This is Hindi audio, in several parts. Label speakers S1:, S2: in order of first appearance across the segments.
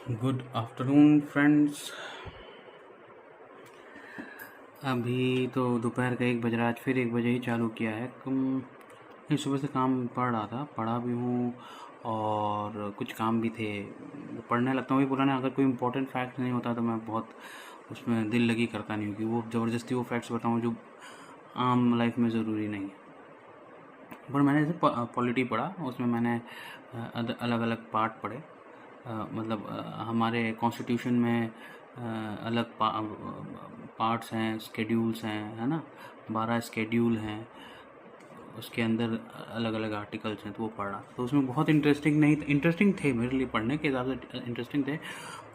S1: Good afternoon friends. अभी तो दोपहर का 1 बज रहा है। आज फिर 1 बजे ही चालू किया है। सुबह से काम पढ़ रहा था, पढ़ा भी हूँ और कुछ काम भी थे। पढ़ने लगता हूँ भी पुराना। अगर कोई इंपॉर्टेंट फैक्ट नहीं होता तो मैं बहुत उसमें दिल लगी करता नहीं हूँ कि वो ज़बरदस्ती वो फैक्ट्स बताऊँ जो आम लाइफ में ज़रूरी नहीं है। पर मैंने जैसे पॉलिटी पढ़ा, उसमें मैंने अलग अलग पार्ट पढ़े। मतलब हमारे कॉन्स्टिट्यूशन में अलग पार्ट्स हैं, स्केड्यूल्स हैं, है ना। 12 स्केड्यूल हैं, उसके अंदर अलग अलग आर्टिकल्स हैं, तो वो पढ़ा। तो उसमें बहुत इंटरेस्टिंग थे मेरे लिए, पढ़ने के हिसाब से इंटरेस्टिंग थे।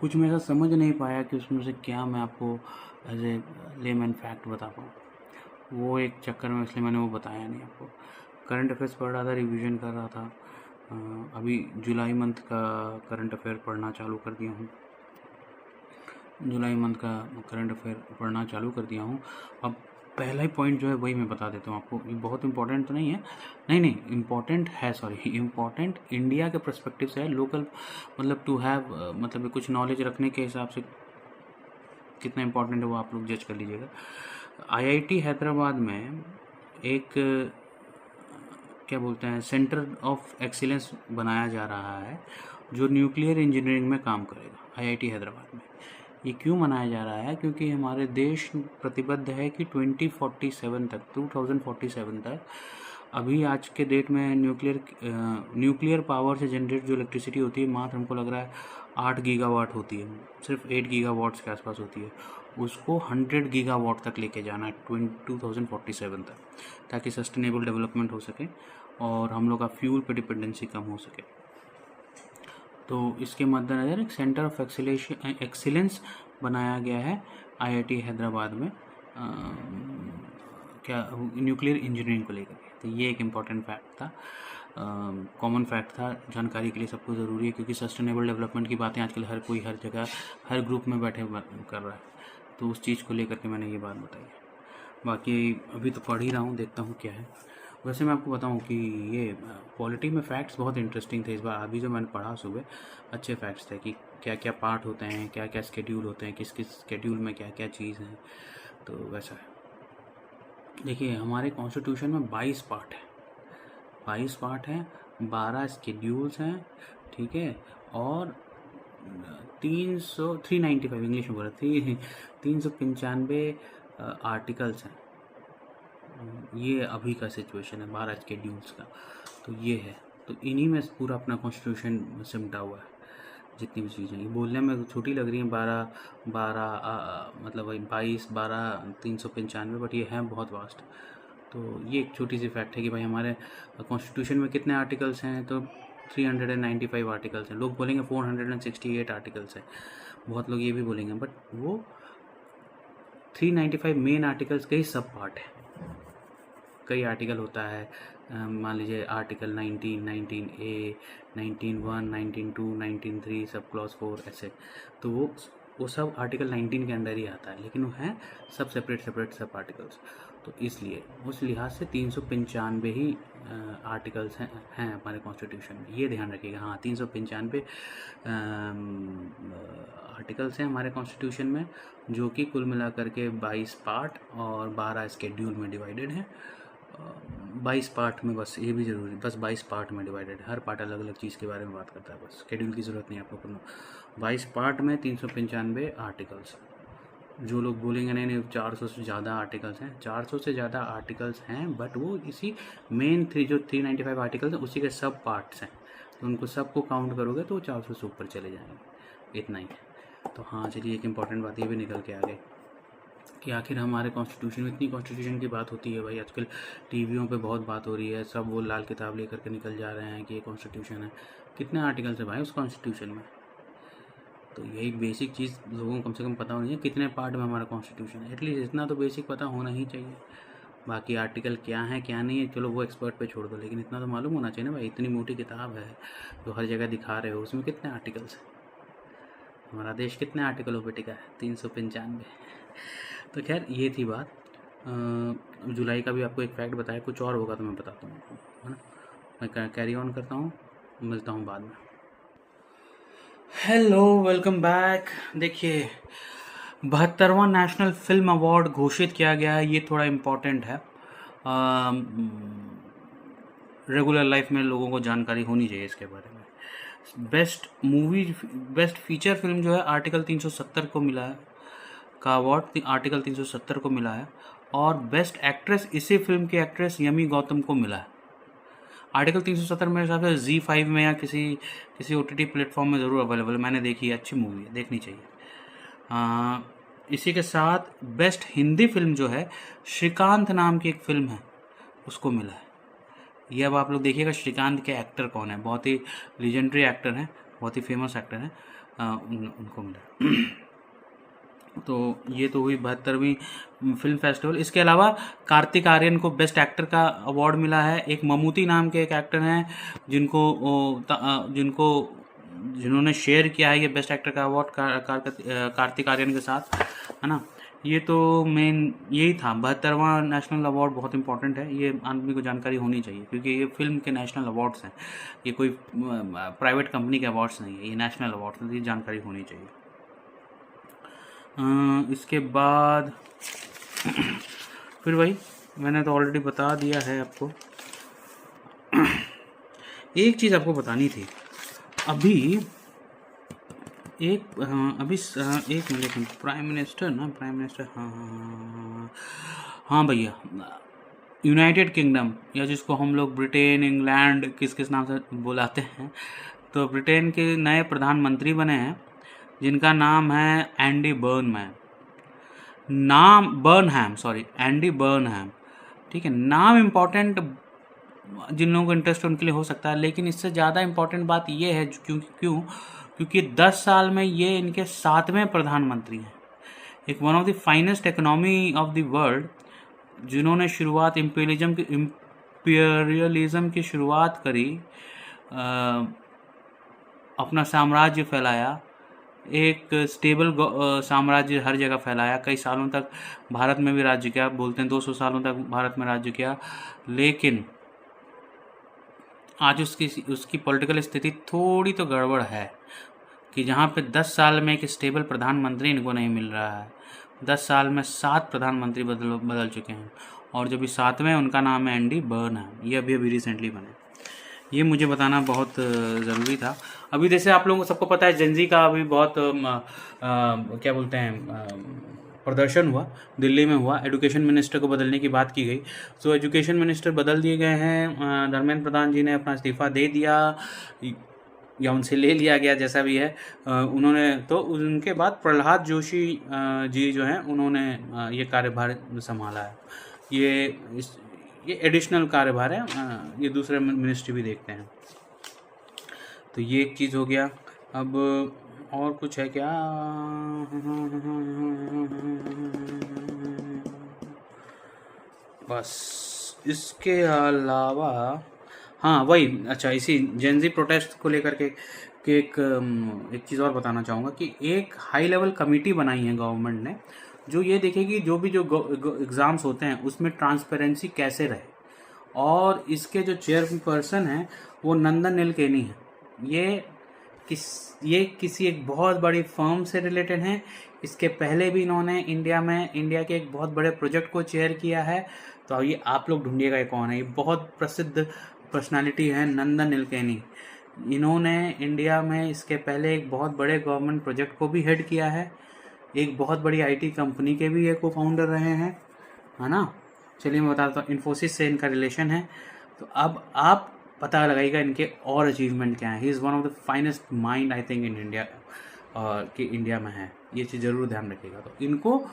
S1: कुछ मैं ऐसा समझ नहीं पाया कि उसमें से क्या मैं आपको एज ए लेमैन फैक्ट बता पाऊँ। वो एक चक्कर में, इसलिए मैंने वो बताया नहीं आपको। करंट अफेयर्स पढ़ रहा था, रिवीजन कर रहा था। अभी जुलाई मंथ का करंट अफेयर पढ़ना चालू कर दिया हूँ। जुलाई मंथ का करंट अफेयर पढ़ना चालू कर दिया हूँ। अब पहला ही पॉइंट जो है वही मैं बता देता हूँ आपको। ये बहुत इंपॉर्टेंट तो नहीं है, नहीं इम्पॉर्टेंट है, सॉरी, इम्पॉर्टेंट इंडिया के पर्सपेक्टिव से है। लोकल मतलब टू हैव, मतलब कुछ नॉलेज रखने के हिसाब से कितना इम्पोर्टेंट है वो आप लोग जज कर लीजिएगा। आईआईटी हैदराबाद में एक क्या बोलते हैं, सेंटर ऑफ एक्सीलेंस बनाया जा रहा है जो न्यूक्लियर इंजीनियरिंग में काम करेगा आईआईटी हैदराबाद में। ये क्यों मनाया जा रहा है? क्योंकि हमारे देश प्रतिबद्ध है कि 2047 तक, अभी आज के डेट में न्यूक्लियर पावर से जनरेट जो इलेक्ट्रिसिटी होती है, मात्र हमको लग रहा है 8 गीगावाट होती है, सिर्फ 8 गीगावाट्स के आसपास होती है। उसको 100 गीगावाट तक लेके जाना है 2047 तक, ताकि सस्टेनेबल डेवलपमेंट हो सके और हम लोग का फ्यूल पे डिपेंडेंसी कम हो सके। तो इसके मद्देनज़र एक सेंटर ऑफ एक्सीलेंस बनाया गया है आईआईटी हैदराबाद में, क्या न्यूक्लियर इंजीनियरिंग को लेकर के। तो ये एक इम्पॉर्टेंट फैक्ट था, कॉमन फैक्ट था, जानकारी के लिए सबको ज़रूरी है, क्योंकि सस्टेनेबल डेवलपमेंट की बातें आजकल हर कोई हर जगह हर ग्रुप में बैठे कर रहा है। तो उस चीज़ को लेकर के मैंने ये बात बताई। बाकी अभी तो पढ़ ही रहा हूँ, देखता हूँ क्या है। वैसे मैं आपको बताऊं कि ये पॉलिटी में फैक्ट्स बहुत इंटरेस्टिंग थे इस बार। अभी जो मैंने पढ़ा सुबह, अच्छे फैक्ट्स थे कि क्या क्या पार्ट होते हैं, क्या क्या स्केड्यूल होते हैं, किस किस स्केड्यूल में क्या क्या चीज़ है। तो वैसा है। देखिए, हमारे कॉन्स्टिट्यूशन में 22 पार्ट है, 22 पार्ट हैं, 12 स्केड्यूल्स हैं, ठीक है। और 395 इंग्लिश में बोला थी 395 आर्टिकल्स हैं। ये अभी का सिचुएशन है 12 स्केड्यूल्स का। तो ये है, तो इन्हीं में पूरा अपना कॉन्स्टिट्यूशन सिमटा हुआ है। जितनी भी चीज़ें ये बोलने में छोटी लग रही हैं, 12 मतलब वही 22 12 395, बट ये है बहुत वास्ट। तो ये एक छोटी सी फैक्ट है कि भाई हमारे कॉन्स्टिट्यूशन में कितने आर्टिकल्स हैं, तो 395 आर्टिकल्स हैं। लोग बोलेंगे 468 आर्टिकल्स हैं, बहुत लोग ये भी बोलेंगे, बट वो 395 मेन आर्टिकल्स के ही सब पार्ट है। कई आर्टिकल होता है, मान लीजिए आर्टिकल 19, 19A, 19(1), 19(2), 19(3), सब क्लॉज 4 ऐसे। तो वो सब आर्टिकल 19 के अंदर ही आता है, लेकिन वो हैं सब सेपरेट सब आर्टिकल्स। तो इसलिए उस लिहाज से 395 ही आर्टिकल्स हैं हमारे कॉन्स्टिट्यूशन में। ये ध्यान रखिएगा। हाँ, 395 आर्टिकल्स हैं हमारे कॉन्स्टिट्यूशन में, जो कि कुल मिलाकर के 22 पार्ट और 12 स्केड्यूल में डिवाइडेड हैं। 22 पार्ट में, बस ये भी ज़रूरी, बस 22 पार्ट में डिवाइडेड। हर पार्ट अलग अलग चीज़ के बारे में बात करता है, बस शेड्यूल की ज़रूरत नहीं आपको करना। 22 पार्ट में 395 आर्टिकल्स। जो लोग बोलेंगे नहीं नहीं 400 से ज़्यादा आर्टिकल्स हैं, 400 से ज़्यादा आर्टिकल्स हैं, बट वो इसी मेन जो 395 आर्टिकल्स हैं उसी के सब पार्ट्स हैं। तो उनको सबको काउंट करोगे तो 400 से ऊपर चले जाएंगे, इतना ही है। तो हाँ, चलिए, एक इम्पॉर्टेंट बात ये भी निकल के आ गई कि आखिर हमारे कॉन्स्टिट्यूशन में, इतनी कॉन्स्टिट्यूशन की बात होती है भाई, आजकल टीवियों पे बहुत बात हो रही है, सब वो लाल किताब लेकर के निकल जा रहे हैं कि ये कॉन्स्टिट्यूशन है। कितने आर्टिकल्स है भाई उस कॉन्स्टिट्यूशन में? तो यही बेसिक चीज़ लोगों को कम से कम पता होनी चाहिए, कितने पार्ट में हमारा कॉन्स्टिट्यूशन है। एटलीस्ट इतना तो बेसिक पता होना ही चाहिए। बाकी आर्टिकल क्या है क्या नहीं है, चलो वो एक्सपर्ट पे छोड़ दो, लेकिन इतना तो मालूम होना चाहिए ना भाई। इतनी मोटी किताब है जो हर जगह दिखा रहे हो, उसमें कितने आर्टिकल्स हैं? हमारा देश कितने आर्टिकलों पे टिका है? 395। तो खैर, ये थी बात। जुलाई का भी आपको एक फैक्ट बताया, कुछ और होगा तो मैं बताता हूँ आपको, है ना। मैं कैरी ऑन करता हूँ, मिलता हूँ बाद में। Hello, welcome back. देखिए, 72वां नेशनल फिल्म अवार्ड घोषित किया गया है। ये थोड़ा इम्पोर्टेंट है। रेगुलर लाइफ में लोगों को जानकारी होनी चाहिए इसके बारे में। Best movie, best feature film जो है आर्टिकल 370 को मिला है का अवार्ड, आर्टिकल 370 को मिला है। और बेस्ट एक्ट्रेस इसी फिल्म की एक्ट्रेस यमी गौतम को मिला है। आर्टिकल 370 मेरे हिसाब से Z5 में या किसी किसी OTT प्लेटफॉर्म में ज़रूर अवेलेबल है। मैंने देखी है, अच्छी मूवी है, देखनी चाहिए। इसी के साथ बेस्ट हिंदी फिल्म जो है श्रीकांत नाम की एक फिल्म है, उसको मिला है। ये अब आप लोग देखिएगा श्रीकांत के एक्टर कौन है। बहुत ही लीजेंडरी एक्टर हैं, बहुत ही फेमस एक्टर हैं। उनको मिला है। तो ये तो हुई 72वीं फिल्म फेस्टिवल। इसके अलावा कार्तिक आर्यन को बेस्ट एक्टर का अवार्ड मिला है। एक ममूटी नाम के एक एक्टर हैं जिन्होंने शेयर किया है ये बेस्ट एक्टर का अवार्ड कार्तिक आर्यन के साथ, है ना। ये तो मेन यही था। 72वां नेशनल अवार्ड बहुत इंपॉर्टेंट है, ये आदमी को जानकारी होनी चाहिए, क्योंकि ये फिल्म के नेशनल अवार्ड्स हैं। ये कोई प्राइवेट कंपनी के अवार्ड्स नहीं है, ये नेशनल अवार्ड्स हैं, ये जानकारी होनी चाहिए। इसके बाद फिर वही मैंने तो ऑलरेडी बता दिया है आपको। एक चीज़ आपको बतानी थी। अभी एक मिनट, प्राइम मिनिस्टर, हाँ भैया, यूनाइटेड किंगडम, या जिसको हम लोग ब्रिटेन, इंग्लैंड, किस किस नाम से बुलाते हैं, तो ब्रिटेन के नए प्रधानमंत्री बने हैं, जिनका नाम है एंडी बर्नहैम। Andy Burnham. ठीक है, नाम इम्पोर्टेंट जिन लोगों को इंटरेस्ट है उनके लिए हो सकता है, लेकिन इससे ज़्यादा इम्पोर्टेंट बात ये है क्योंकि 10 साल में ये इनके 7वें प्रधानमंत्री हैं। एक one of the finest economy of the world, जिन्होंने शुरुआत इम्पीरियलिज्म की शुरुआत करी, अपना साम्राज्य फैलाया, एक स्टेबल साम्राज्य हर जगह फैलाया, कई सालों तक भारत में भी राज्य किया, बोलते हैं 200 सालों तक भारत में राज्य किया। लेकिन आज उसकी पॉलिटिकल स्थिति थोड़ी तो गड़बड़ है, कि जहाँ पे 10 साल में एक स्टेबल प्रधानमंत्री इनको नहीं मिल रहा है। 10 साल में 7 प्रधानमंत्री बदल चुके हैं, और जो भी 7वें उनका नाम है एंडी बर्नहैम। ये अभी रिसेंटली बने। ये मुझे बताना बहुत ज़रूरी था। अभी जैसे आप लोगों को सबको पता है, जेनजी का अभी बहुत क्या बोलते हैं, प्रदर्शन हुआ, दिल्ली में हुआ। एजुकेशन मिनिस्टर को बदलने की बात की गई, तो एजुकेशन मिनिस्टर बदल दिए गए हैं। धर्मेंद्र प्रधान जी ने अपना इस्तीफ़ा दे दिया, या उनसे ले लिया गया, जैसा भी है। उन्होंने तो उनके बाद प्रहलाद जोशी जी जो हैं, उन्होंने ये कार्यभार संभाला है। ये एडिशनल कार्यभार है, ये दूसरे मिनिस्ट्री भी देखते हैं। तो ये एक चीज़ हो गया। अब और कुछ है क्या? बस इसके अलावा हाँ वही, अच्छा, इसी जेनजी प्रोटेस्ट को लेकर के एक चीज़ और बताना चाहूँगा कि एक हाई लेवल कमेटी बनाई है गवर्नमेंट ने, जो ये देखेगी जो एग्ज़ाम्स होते हैं उसमें ट्रांसपेरेंसी कैसे रहे। और इसके जो चेयरपर्सन हैं वो नंदन नीलकेनी है। ये किसी एक बहुत बड़ी फर्म से रिलेटेड हैं। इसके पहले भी इन्होंने इंडिया के एक बहुत बड़े प्रोजेक्ट को चेयर किया है। तो ये आप लोग ढूंढिएगा ये कौन है। ये बहुत प्रसिद्ध पर्सनालिटी है नंदन नीलकेनी। इन्होंने इंडिया में इसके पहले एक बहुत बड़े गवर्नमेंट प्रोजेक्ट को भी हेड किया है। एक बहुत बड़ी IT कंपनी के भी ये को फाउंडर रहे हैं, है ना। चलिए मैं बताता हूँ, इन्फोसिस से इनका रिलेशन है। तो अब आप पता लगाइएगा इनके और अचीवमेंट क्या है। He is one of the finest mind I think in India, कि इंडिया में है। ये चीज़ ज़रूर ध्यान रखिएगा। तो इनको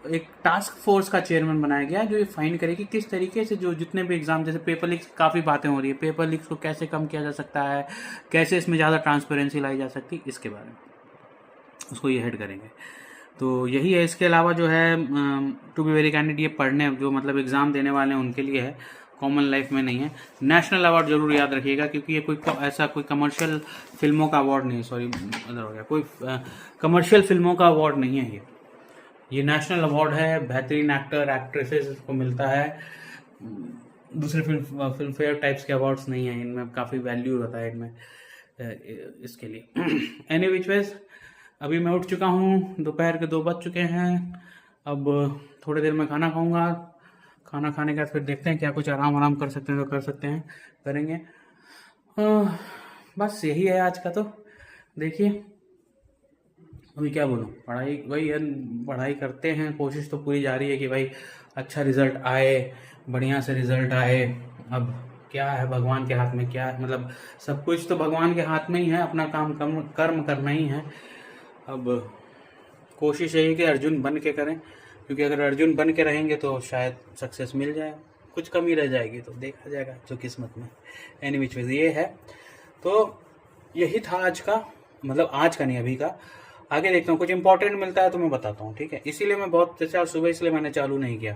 S1: एक टास्क फोर्स का चेयरमैन बनाया गया, जो ये फाइंड करे कि किस तरीके से जो जितने भी एग्ज़ाम, जैसे पेपर लीक्स, काफ़ी बातें हो रही है, पेपर लीक्स को कैसे कम किया जा सकता है, कैसे इसमें ज़्यादा ट्रांसपेरेंसी लाई जा सकती है, इसके बारे में उसको ये हेड करेंगे। तो यही है। इसके अलावा जो है, टू बी वेरी कैंडिड, ये पढ़ने जो मतलब एग्ज़ाम देने वाले हैं उनके लिए है, कॉमन लाइफ में नहीं है। नेशनल अवार्ड जरूर याद रखिएगा, क्योंकि ये कोई कमर्शियल फिल्मों का अवार्ड नहीं है। सॉरी, अदर हो गया, कोई कमर्शियल फिल्मों का अवार्ड नहीं है। ये नेशनल अवार्ड है, बेहतरीन एक्टर एक्ट्रेसेस को मिलता है। दूसरे फिल्म फेयर टाइप्स के अवार्ड्स नहीं है, इनमें काफ़ी वैल्यू रहता है इनमें। इसके लिए। एनी विच वेज अभी मैं उठ चुका हूँ, दोपहर के 2 बज चुके हैं। अब थोड़ी देर में खाना खाऊंगा। खाना खाने के बाद फिर देखते हैं क्या कुछ आराम कर सकते हैं तो कर सकते हैं, करेंगे। बस यही है आज का। तो देखिए अभी क्या बोलूँ, पढ़ाई वही है, पढ़ाई करते हैं, कोशिश तो पूरी जारी है कि भाई अच्छा रिजल्ट आए, बढ़िया से रिजल्ट आए। अब क्या है भगवान के हाथ में, क्या है मतलब सब कुछ तो भगवान के हाथ में ही है, अपना काम कर्म करना ही है। अब कोशिश यही कि अर्जुन बन के करें, क्योंकि अगर अर्जुन बन के रहेंगे तो शायद सक्सेस मिल जाए, कुछ कमी रह जाएगी तो देखा जाएगा जो किस्मत में। एनी विच वेज ये है। तो यही था आज का, मतलब आज का नहीं अभी का। आगे देखता हूँ कुछ इंपॉर्टेंट मिलता है तो मैं बताता हूँ, ठीक है। इसीलिए मैं बहुत जैसे आज सुबह इसलिए मैंने चालू नहीं किया,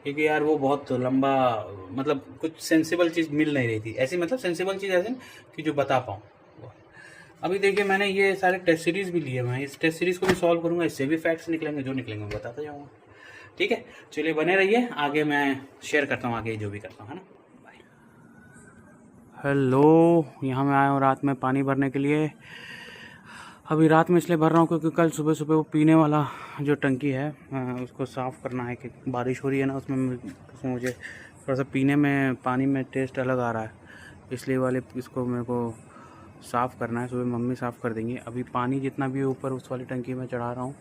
S1: क्योंकि यार वो बहुत लंबा, मतलब कुछ सेंसिबल चीज़ मिल नहीं रही थी ऐसी, मतलब सेंसिबल चीज़ ऐसी कि जो बता पाऊँ। अभी देखिए मैंने ये सारे टेस्ट सीरीज़ भी लिए, मैं इस टेस्ट सीरीज़ को भी सॉल्व करूँगा, इससे भी फैक्ट्स निकलेंगे, जो निकलेंगे मैं बताता जाऊँगा, ठीक है। चलिए बने रहिए, आगे मैं शेयर करता हूँ आगे जो भी करता हूँ, है ना। बाय। हेलो, यहाँ मैं आया हूँ रात में पानी भरने के लिए। अभी रात में इसलिए भर रहा हूँ क्योंकि कल सुबह सुबह वो पीने वाला जो टंकी है उसको साफ़ करना है, कि बारिश हो रही है ना, उसमें मुझे थोड़ा सा पीने में पानी में टेस्ट अलग आ रहा है, इसलिए वाले इसको मेरे को साफ़ करना है। सुबह मम्मी साफ़ कर देंगी। अभी पानी जितना भी ऊपर उस वाली टंकी में चढ़ा रहा हूँ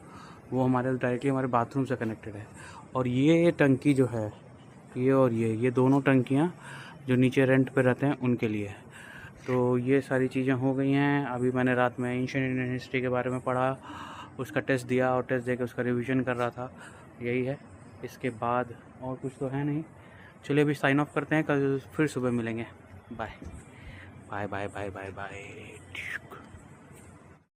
S1: वो हमारे डायरेक्टली हमारे बाथरूम से कनेक्टेड है। और ये टंकी जो है, ये और ये दोनों टंकियाँ जो नीचे रेंट पे रहते हैं उनके लिए है। तो ये सारी चीज़ें हो गई हैं। अभी मैंने रात में एंशिएंट इंडियन हिस्ट्री के बारे में पढ़ा, उसका टेस्ट दिया और टेस्ट देके उसका रिवीजन कर रहा था, यही है। इसके बाद और कुछ तो है नहीं। चलिए अभी साइन ऑफ करते हैं, कल फिर सुबह मिलेंगे। Bye bye bye bye bye bye.